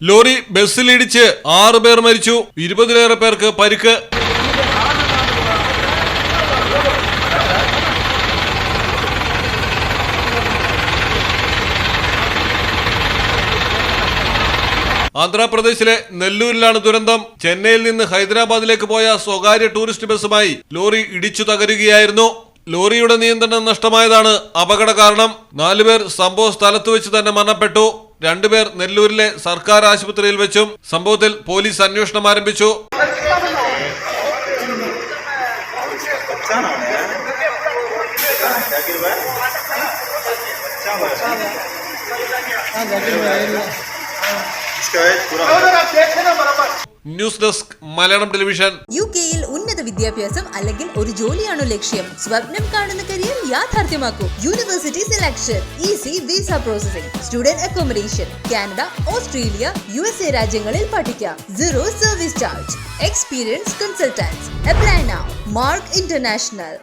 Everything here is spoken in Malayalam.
ലോറി ബസ്സിലിടിച്ച് 6 പേർ മരിച്ചു, 20-ലേറെ പേർക്ക് പരിക്ക്. ആന്ധ്രാപ്രദേശിലെ നെല്ലൂരിലാണ് ദുരന്തം. ചെന്നൈയിൽ നിന്ന് ഹൈദരാബാദിലേക്ക് പോയ സ്വകാര്യ ടൂറിസ്റ്റ് ബസ്സുമായി ലോറി ഇടിച്ചു തകരുകയായിരുന്നു. ലോറിയുടെ നിയന്ത്രണം നഷ്ടമായതാണ് അപകട കാരണം. 4 പേർ സംഭവ സ്ഥലത്ത് വെച്ച് തന്നെ മരണപ്പെട്ടു. 2 പേർ നെല്ലൂരിലെ സർക്കാർ ആശുപത്രിയിൽ വെച്ചും. സംഭവത്തിൽ പോലീസ് അന്വേഷണം ആരംഭിച്ചു. News desk Malayalam television. യുകെയിൽ ഉന്നത വിദ്യാഭ്യാസം അല്ലെങ്കിൽ ഒരു ജോലിയാണോ ലക്ഷ്യം? സ്വപ്നം കാണുന്ന കരിയർ യാഥാർത്ഥ്യമാക്കൂ. University selection, easy visa processing, student accommodation, Canada, Australia, USA രാജ്യങ്ങളിൽ പഠിക്കാം. 0 service charge. Experience consultants. Apply now. Mark international.